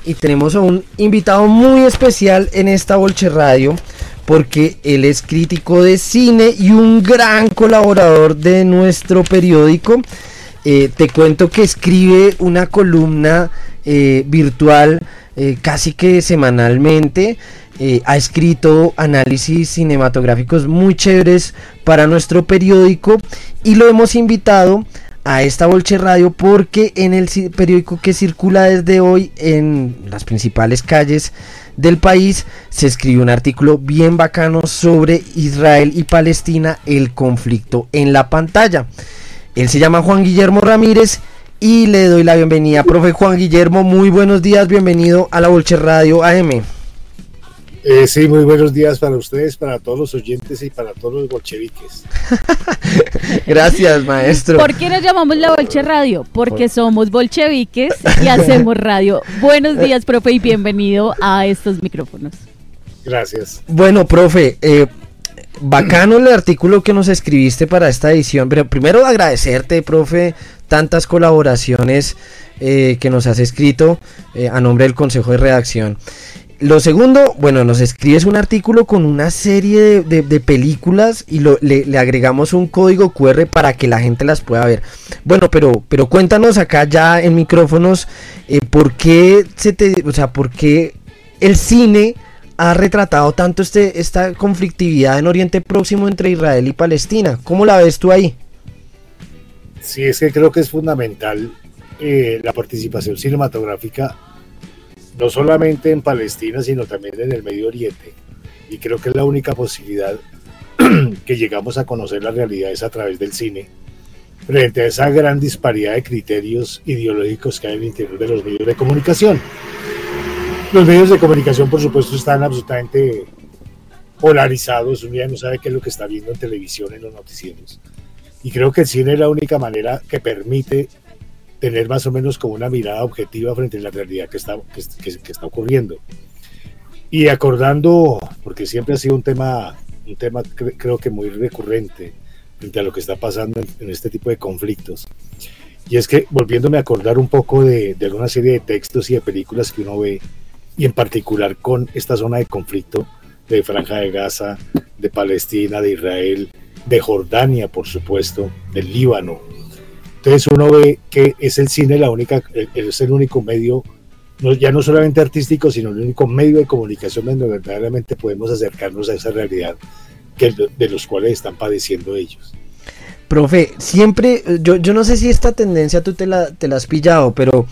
y tenemos a un invitado muy especial en esta Bolche Radio, porque él es crítico de cine y un gran colaborador de nuestro periódico. Te cuento que escribe una columna virtual casi que semanalmente. Ha escrito análisis cinematográficos muy chéveres para nuestro periódico y lo hemos invitado a esta Bolche Radio porque en el periódico que circula desde hoy en las principales calles del país se escribió un artículo bien bacano sobre Israel y Palestina, el conflicto en la pantalla. Él se llama Juan Guillermo Ramírez y le doy la bienvenida. Profe Juan Guillermo, muy buenos días, bienvenido a la Bolche Radio AM. Sí, muy buenos días para ustedes, para todos los oyentes y para todos los bolcheviques. Gracias, maestro. ¿Por qué nos llamamos la Bolche Radio? Porque somos bolcheviques y hacemos radio. Buenos días, profe, y bienvenido a estos micrófonos. Gracias. Bueno, profe, bacano el artículo que nos escribiste para esta edición, pero primero agradecerte, profe, tantas colaboraciones que nos has escrito a nombre del Consejo de Redacción. Lo segundo, bueno, nos escribes un artículo con una serie de películas y le agregamos un código QR para que la gente las pueda ver. Bueno, pero cuéntanos acá ya en micrófonos por qué por qué el cine ha retratado tanto esta conflictividad en Oriente Próximo entre Israel y Palestina. ¿Cómo la ves tú ahí? Sí, es que creo que es fundamental la participación cinematográfica, no solamente en Palestina, sino también en el Medio Oriente. Y creo que es la única posibilidad que llegamos a conocer la realidad es a través del cine, frente a esa gran disparidad de criterios ideológicos que hay en el interior de los medios de comunicación. Los medios de comunicación, por supuesto, están absolutamente polarizados. Uno ya no sabe qué es lo que está viendo en televisión, en los noticieros. Y creo que el cine es la única manera que permite tener más o menos como una mirada objetiva frente a la realidad que está ocurriendo. Y acordando, porque siempre ha sido un tema creo que muy recurrente frente a lo que está pasando en este tipo de conflictos. Y es que volviéndome a acordar un poco de una serie de textos y de películas que uno ve, y en particular con esta zona de conflicto de Franja de Gaza, de Palestina, de Israel, de Jordania, por supuesto, del Líbano. Entonces uno ve que es el cine es el único medio, ya no solamente artístico, sino el único medio de comunicación donde verdaderamente podemos acercarnos a esa realidad de los cuales están padeciendo ellos. Profe, siempre, yo no sé si esta tendencia tú te la has pillado, pero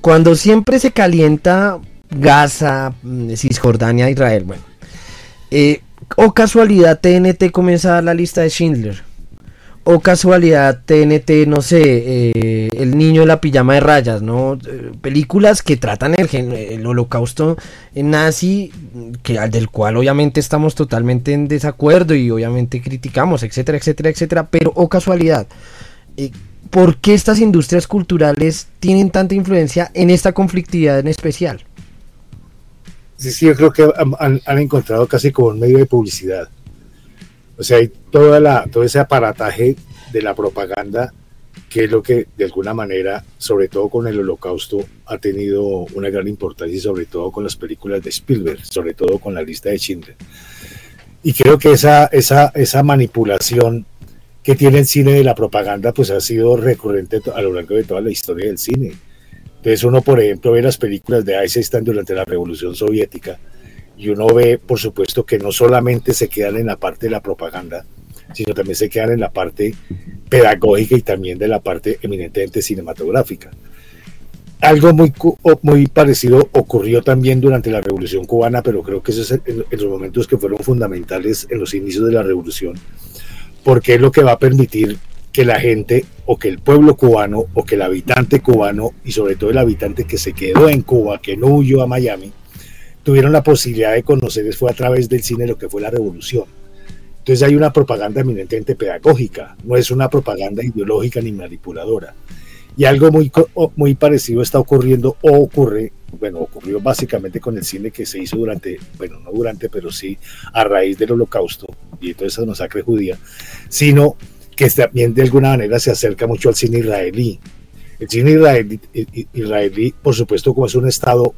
cuando siempre se calienta Gaza, Cisjordania, Israel, bueno, o casualidad TNT comienza a dar la lista de Schindler, o casualidad TNT, no sé, El niño de la pijama de rayas, ¿no? Películas que tratan el holocausto nazi, del cual obviamente estamos totalmente en desacuerdo y obviamente criticamos, etcétera, etcétera, etcétera, pero o casualidad, ¿por qué estas industrias culturales tienen tanta influencia en esta conflictividad en especial? Sí, yo creo que han encontrado casi como un medio de publicidad. O sea, hay todo ese aparataje de la propaganda, que es lo que de alguna manera, sobre todo con el Holocausto, ha tenido una gran importancia, y sobre todo con las películas de Spielberg, sobre todo con la lista de Schindler. Y creo que esa manipulación que tiene el cine de la propaganda, pues ha sido recurrente a lo largo de toda la historia del cine. Entonces uno, por ejemplo, ve las películas de Eisenstein durante la Revolución Soviética, y uno ve, por supuesto, que no solamente se quedan en la parte de la propaganda, sino también se quedan en la parte pedagógica y también de la parte eminentemente cinematográfica. Algo muy parecido ocurrió también durante la Revolución Cubana, pero creo que eso es en los momentos que fueron fundamentales en los inicios de la Revolución, porque es lo que va a permitir que la gente, o que el pueblo cubano, o que el habitante cubano, y sobre todo el habitante que se quedó en Cuba, que no huyó a Miami, tuvieron la posibilidad de conocer, fue a través del cine, lo que fue la revolución. Entonces hay una propaganda eminentemente pedagógica, no es una propaganda ideológica ni manipuladora. Y algo muy parecido está ocurriendo, ocurrió básicamente con el cine que se hizo pero sí a raíz del Holocausto y de toda esa masacre judía, sino que también de alguna manera se acerca mucho al cine israelí. El cine israelí, por supuesto, como es un estado,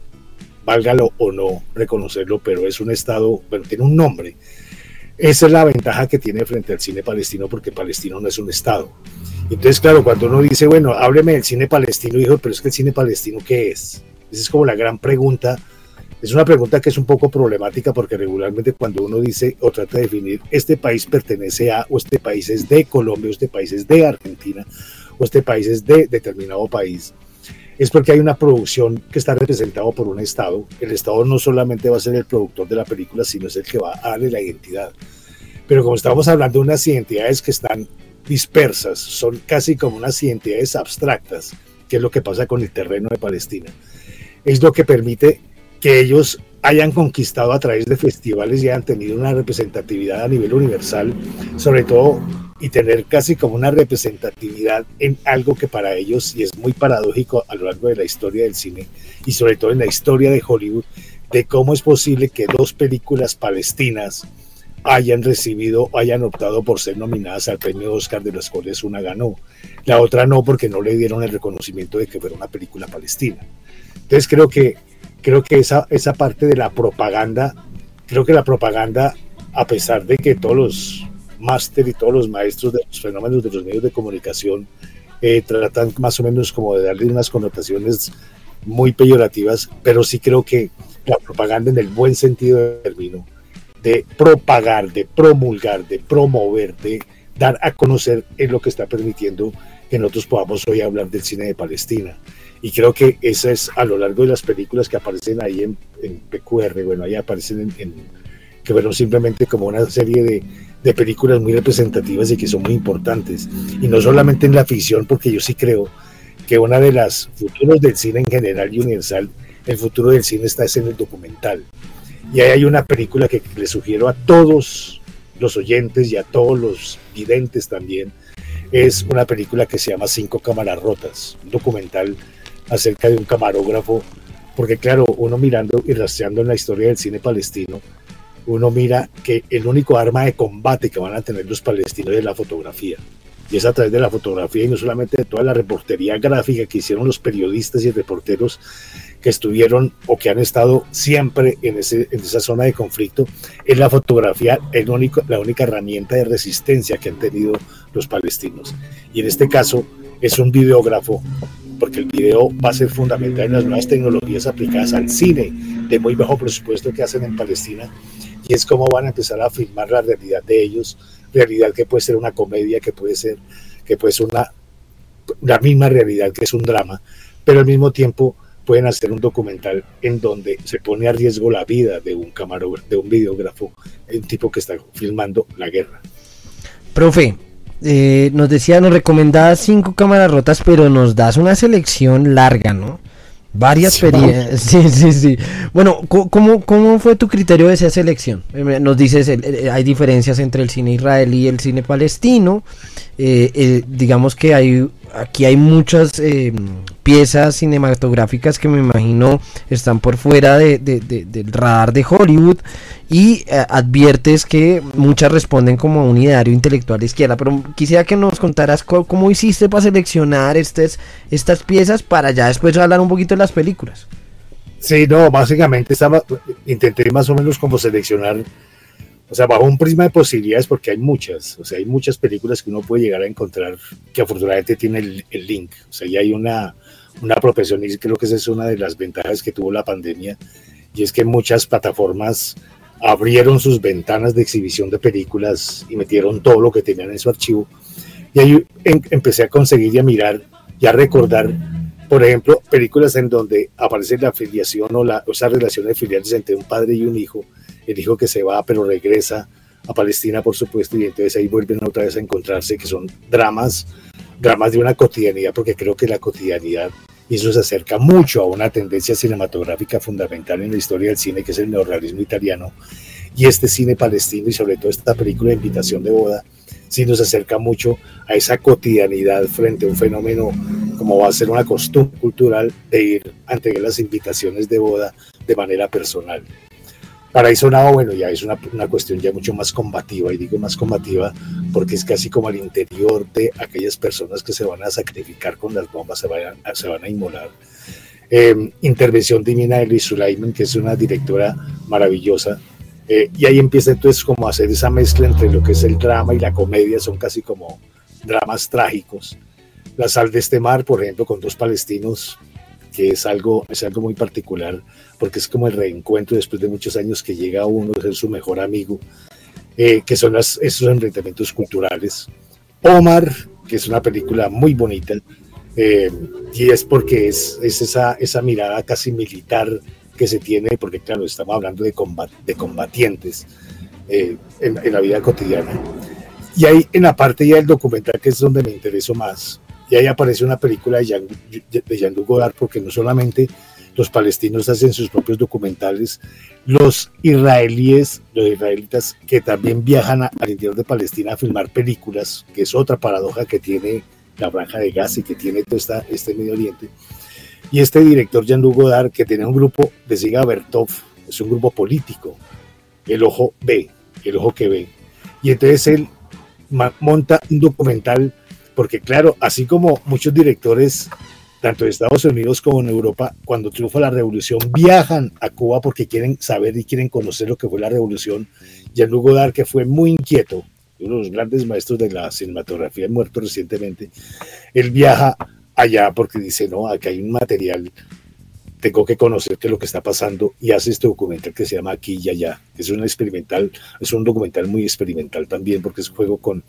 válgalo o no reconocerlo, pero es un estado, pero tiene un nombre. Esa es la ventaja que tiene frente al cine palestino, porque palestino no es un estado. Entonces, claro, cuando uno dice, bueno, hábleme del cine palestino, dijo, pero es que el cine palestino, ¿qué es? Esa es como la gran pregunta. Es una pregunta que es un poco problemática, porque regularmente cuando uno dice o trata de definir este país pertenece a, o este país es de Colombia, o este país es de Argentina, o este país es de determinado país, es porque hay una producción que está representada por un Estado. El Estado no solamente va a ser el productor de la película, sino es el que va a darle la identidad. Pero como estamos hablando de unas identidades que están dispersas, son casi como unas identidades abstractas, que es lo que pasa con el terreno de Palestina. Es lo que permite que ellos hayan conquistado a través de festivales y hayan tenido una representatividad a nivel universal, sobre todo, y tener casi como una representatividad en algo que para ellos, y es muy paradójico a lo largo de la historia del cine, y sobre todo en la historia de Hollywood, de cómo es posible que dos películas palestinas hayan recibido o hayan optado por ser nominadas al premio Oscar, de las cuales una ganó. La otra no, porque no le dieron el reconocimiento de que fuera una película palestina. Entonces creo que esa parte de la propaganda, creo que la propaganda, a pesar de que todos los máster y todos los maestros de los fenómenos de los medios de comunicación tratan más o menos como de darle unas connotaciones muy peyorativas, pero sí creo que la propaganda en el buen sentido del término, de propagar, de promulgar, de promover, de dar a conocer, es lo que está permitiendo que nosotros podamos hoy hablar del cine de Palestina. Y creo que esa es, a lo largo de las películas que aparecen ahí en PQR, bueno, ahí aparecen que fueron simplemente como una serie de películas muy representativas y que son muy importantes. Y no solamente en la ficción, porque yo sí creo que una de las futuros del cine en general y universal, el futuro del cine está en el documental. Y ahí hay una película que le sugiero a todos los oyentes y a todos los videntes también. Es una película que se llama 5 cámaras rotas, un documental acerca de un camarógrafo, porque claro, uno mirando y rastreando en la historia del cine palestino, uno mira que el único arma de combate que van a tener los palestinos es la fotografía. Y es a través de la fotografía, y no solamente de toda la reportería gráfica que hicieron los periodistas y reporteros que estuvieron o que han estado siempre en esa zona de conflicto. Es la fotografía la única herramienta de resistencia que han tenido los palestinos. Y en este caso es un videógrafo, porque el video va a ser fundamental en las nuevas tecnologías aplicadas al cine de muy bajo presupuesto que hacen en Palestina, y es cómo van a empezar a filmar la realidad de ellos, realidad que puede ser una comedia, que puede ser la misma realidad que es un drama, pero al mismo tiempo pueden hacer un documental en donde se pone a riesgo la vida de un camarógrafo, de un videógrafo, un tipo que está filmando la guerra. Profe, nos decía, nos recomendabas 5 cámaras rotas, pero nos das una selección larga, ¿no? Varias experiencias. Sí. Bueno, ¿cómo fue tu criterio de esa selección? Nos dices, hay diferencias entre el cine israelí y el cine palestino. Digamos que aquí hay muchas piezas cinematográficas que me imagino están por fuera del radar de Hollywood, y adviertes que muchas responden como a un ideario intelectual de izquierda, pero quisiera que nos contaras cómo hiciste para seleccionar estas piezas para ya después hablar un poquito de las películas. Sí, no, básicamente intenté más o menos como seleccionar, o sea, bajo un prisma de posibilidades, porque hay muchas, o sea, hay muchas películas que uno puede llegar a encontrar que afortunadamente tiene el link, o sea, ya hay una propensión, y creo que esa es una de las ventajas que tuvo la pandemia, y es que muchas plataformas abrieron sus ventanas de exhibición de películas y metieron todo lo que tenían en su archivo, y ahí empecé a conseguir y a mirar y a recordar, por ejemplo, películas en donde aparece la filiación o esa relación de filiales entre un padre y un hijo, el hijo que se va pero regresa a Palestina, por supuesto, y entonces ahí vuelven otra vez a encontrarse, que son dramas de una cotidianidad, porque creo que la cotidianidad, y eso se acerca mucho a una tendencia cinematográfica fundamental en la historia del cine, que es el neorrealismo italiano, y este cine palestino, y sobre todo esta película de Invitación de boda, sí nos acerca mucho a esa cotidianidad frente a un fenómeno como va a ser una costumbre cultural de ir a entregar las invitaciones de boda de manera personal. Paraíso Now, bueno, ya es una cuestión ya mucho más combativa, y digo más combativa porque es casi como al interior de aquellas personas que se van a sacrificar con las bombas, se van a inmolar. Intervención Divina de Luis Sulaiman, que es una directora maravillosa, y ahí empieza entonces como a hacer esa mezcla entre lo que es el drama y la comedia, son casi como dramas trágicos. La Sal de este Mar, por ejemplo, con dos palestinos, que es algo muy particular, porque es como el reencuentro después de muchos años que llega uno a ser su mejor amigo, que son esos enfrentamientos culturales. Omar, que es una película muy bonita, y es porque es esa mirada casi militar que se tiene, porque claro, estamos hablando de combatientes en la vida cotidiana. Y ahí en la parte ya del documental, que es donde me interesó más, y ahí aparece una película de Jean-Luc Godard, porque no solamente los palestinos hacen sus propios documentales, los israelitas que también viajan al interior de Palestina a filmar películas, que es otra paradoja que tiene la Franja de Gaza y que tiene todo este Medio Oriente. Y este director Jean-Luc Godard, que tiene un grupo de Siga Bertov, es un grupo político, el ojo que ve. Y entonces él monta un documental, porque claro, así como muchos directores, tanto de Estados Unidos como en Europa, cuando triunfa la revolución, viajan a Cuba porque quieren saber y quieren conocer lo que fue la revolución. Jean-Luc Godard, que fue muy inquieto, uno de los grandes maestros de la cinematografía, muerto recientemente, él viaja allá porque dice, no, aquí hay un material, tengo que conocer qué es lo que está pasando, y hace este documental que se llama Aquí y Allá. Es un documental muy experimental también, porque es un juego con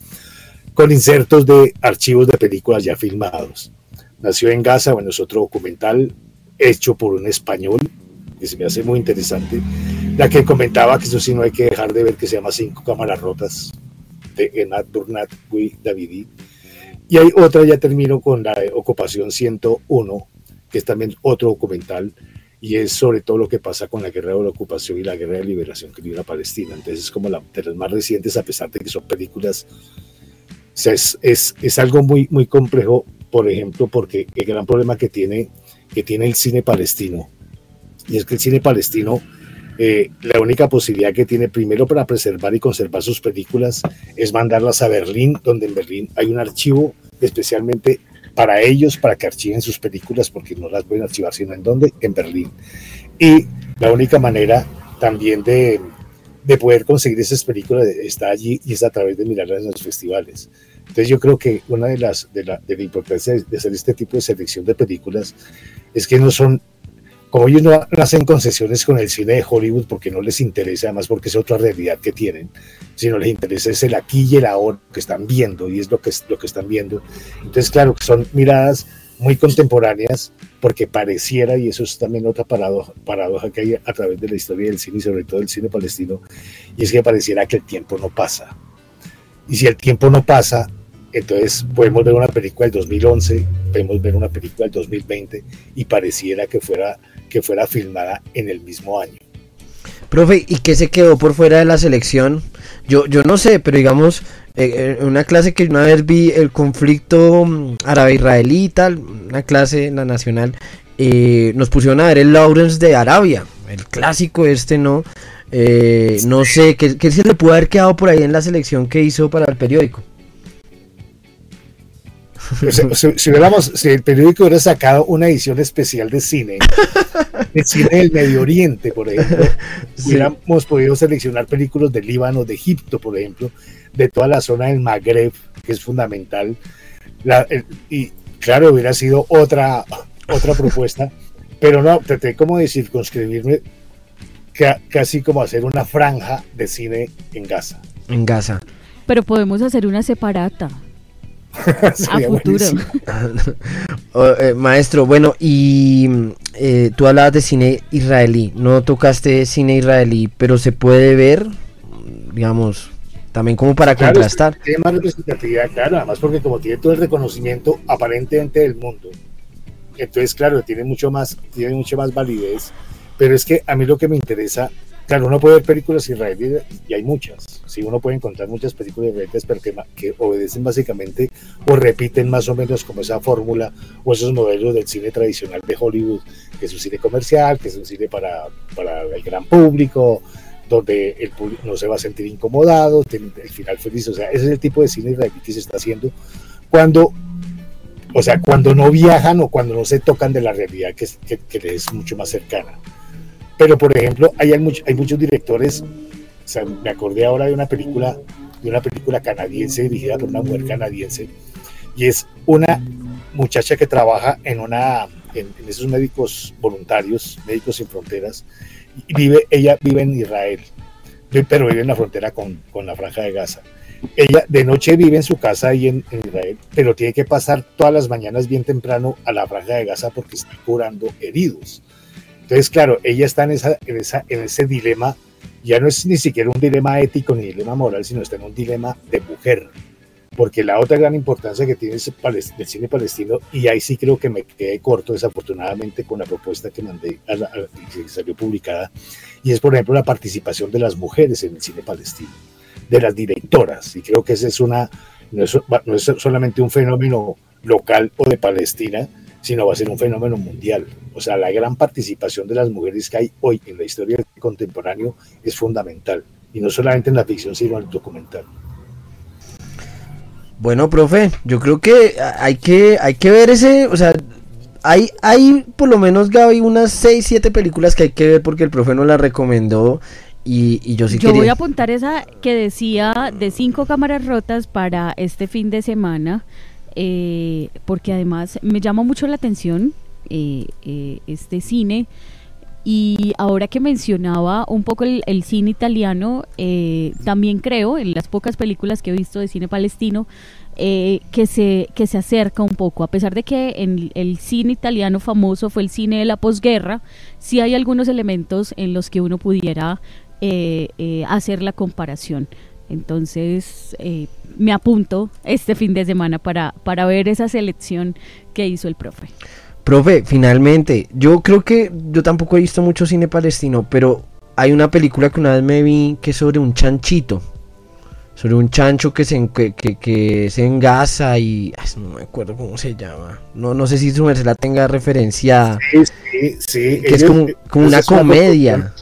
insertos de archivos de películas ya filmados. Nació en Gaza, bueno, es otro documental hecho por un español, que se me hace muy interesante. La que comentaba, que eso sí no hay que dejar de ver, que se llama 5 cámaras rotas, de Enad Burnat Gui Davidi. Y hay otra, ya termino con la de Ocupación 101, que es también otro documental, y es sobre todo lo que pasa con la guerra de la ocupación y la guerra de liberación que vive la Palestina. Entonces es como de las más recientes, a pesar de que son películas. O sea, es algo muy, muy complejo, por ejemplo, porque el gran problema que tiene el cine palestino, y es que el cine palestino, la única posibilidad que tiene primero para preservar y conservar sus películas es mandarlas a Berlín, donde en Berlín hay un archivo especialmente para ellos, para que archiven sus películas, porque no las pueden archivar sino en Berlín. Y la única manera también de poder conseguir esas películas está allí, y es a través de mirarlas en los festivales. Entonces yo creo que una de la importancia de hacer este tipo de selección de películas es que no son, como ellos no hacen concesiones con el cine de Hollywood porque no les interesa, además porque es otra realidad que tienen, sino les interesa es el aquí y el ahora que están viendo, y es lo que están viendo. Entonces claro, que son miradas muy contemporáneas, porque pareciera, y eso es también otra paradoja que hay a través de la historia del cine y sobre todo del cine palestino, y es que pareciera que el tiempo no pasa. Y si el tiempo no pasa, entonces podemos ver una película del 2011, podemos ver una película del 2020 y pareciera que fuera filmada en el mismo año. Profe, ¿y qué se quedó por fuera de la selección? Yo no sé, pero digamos, en una clase que una vez vi, el conflicto árabe-israelí y tal, una clase en la nacional, nos pusieron a ver el Lawrence de Arabia, el clásico ¿no? No sé, ¿qué se le pudo haber quedado por ahí en la selección que hizo para el periódico? Si el periódico hubiera sacado una edición especial de cine del Medio Oriente, por ejemplo, sí, hubiéramos podido seleccionar películas de Líbano, de Egipto, por ejemplo, de toda la zona del Magreb, que es fundamental, y claro, hubiera sido otra propuesta, pero no, traté como de circunscribirme, casi como hacer una franja de cine en Gaza. En Gaza. Pero podemos hacer una separata. A futuro. Maestro, bueno, y tú hablabas de cine israelí, no tocaste cine israelí, pero se puede ver, digamos, también como para contrastar. Tiene más representatividad, claro, además porque como tiene todo el reconocimiento aparentemente del mundo, entonces claro, tiene mucha más validez, pero es que a mí lo que me interesa, claro, uno puede ver películas israelíes y hay muchas, sí, uno puede encontrar muchas películas israelíes, pero que obedecen básicamente o repiten más o menos como esa fórmula o esos modelos del cine tradicional de Hollywood, que es un cine comercial, que es un cine para el gran público, donde el público no se va a sentir incomodado, tiene el final feliz. O sea, ese es el tipo de cine israelí que se está haciendo cuando, o sea, cuando no viajan o cuando no se tocan de la realidad que les es mucho más cercana. Pero, por ejemplo, hay muchos directores. O sea, me acordé ahora de una película canadiense dirigida por una mujer canadiense, y es una muchacha que trabaja en esos médicos voluntarios, Médicos Sin Fronteras, y ella vive en Israel, pero vive en la frontera con la Franja de Gaza. Ella de noche vive en su casa ahí en Israel, pero tiene que pasar todas las mañanas bien temprano a la Franja de Gaza porque está curando heridos. Entonces, claro, ella está en ese dilema. Ya no es ni siquiera un dilema ético ni dilema moral, sino está en un dilema de mujer. Porque la otra gran importancia que tiene el cine palestino, y ahí sí creo que me quedé corto desafortunadamente con la propuesta que mandé que salió publicada, y es por ejemplo la participación de las mujeres en el cine palestino, de las directoras, y creo que ese no es solamente un fenómeno local o de Palestina, sino va a ser un fenómeno mundial. O sea, la gran participación de las mujeres que hay hoy en la historia del contemporáneo es fundamental, y no solamente en la ficción, sino en el documental. Bueno, profe, yo creo que hay que ver ese, o sea, hay por lo menos, Gaby, unas 6, 7 películas que hay que ver porque el profe nos las recomendó, y yo sí Yo voy a apuntar esa que decía de 5 cámaras rotas para este fin de semana, porque además me llama mucho la atención este cine. Y ahora que mencionaba un poco el cine italiano, también creo, en las pocas películas que he visto de cine palestino, que se acerca un poco, a pesar de que en el cine italiano famoso fue el cine de la posguerra, sí hay algunos elementos en los que uno pudiera hacer la comparación. Entonces me apunto este fin de semana para ver esa selección que hizo el profe. Profe, finalmente, yo creo que yo tampoco he visto mucho cine palestino, pero hay una película que una vez me vi que es sobre un chanchito, sobre un chancho que se engasa y no me acuerdo cómo se llama. No sé si su merced la tenga referencia. Sí. Que es como una comedia.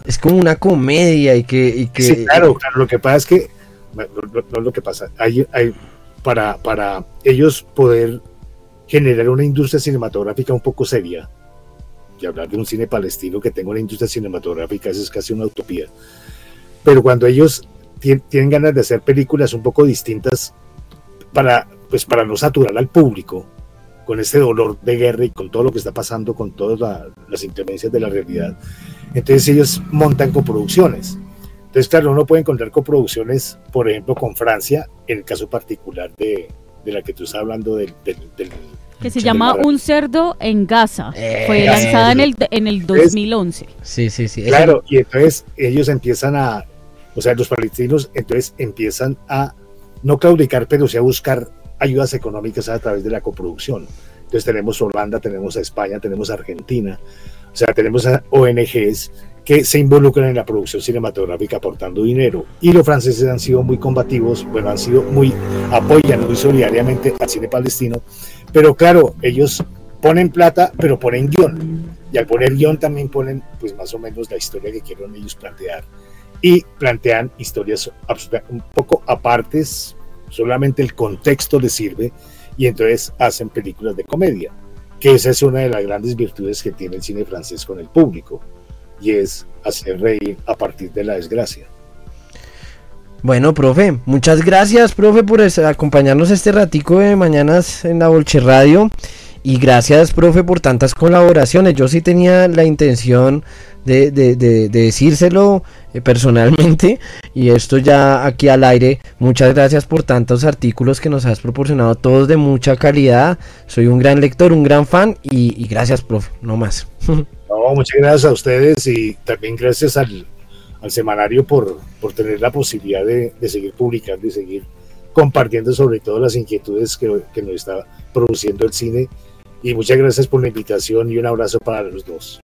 Es como una comedia y que sí, claro, lo que pasa es que no lo que pasa, hay para ellos poder generar una industria cinematográfica un poco seria, y hablar de un cine palestino que tenga una industria cinematográfica, eso es casi una utopía. Pero cuando ellos tienen ganas de hacer películas un poco distintas para no saturar al público con este dolor de guerra y con todo lo que está pasando, con todas las inclemencias de la realidad, entonces ellos montan coproducciones. Entonces, claro, uno puede encontrar coproducciones, por ejemplo, con Francia, en el caso particular de la que tú estás hablando del que se llama Un cerdo en Gaza. Fue lanzada en el 2011. Sí. Claro, y entonces ellos los palestinos entonces empiezan a no claudicar, pero sí a buscar ayudas económicas a través de la coproducción. Entonces tenemos Holanda, tenemos a España, tenemos a Argentina, o sea, tenemos a ONGs que se involucran en la producción cinematográfica aportando dinero, y los franceses han sido muy combativos, apoyan muy solidariamente al cine palestino, pero claro, ellos ponen plata, pero ponen guión, y al poner guión también ponen pues más o menos la historia que quieren ellos plantear, y plantean historias un poco apartes, solamente el contexto les sirve, y entonces hacen películas de comedia, que esa es una de las grandes virtudes que tiene el cine francés con el público, y es hacer reír a partir de la desgracia. Bueno, profe, muchas gracias, profe, por acompañarnos este ratico de mañanas en la Bolche Radio, y gracias, profe, por tantas colaboraciones. Yo sí tenía la intención de decírselo personalmente, y esto ya aquí al aire. Muchas gracias por tantos artículos que nos has proporcionado, todos de mucha calidad. Soy un gran lector, un gran fan, y gracias, profe, no más. No, muchas gracias a ustedes, y también gracias al semanario por tener la posibilidad de seguir publicando y seguir compartiendo sobre todo las inquietudes que nos está produciendo el cine, y muchas gracias por la invitación y un abrazo para los dos.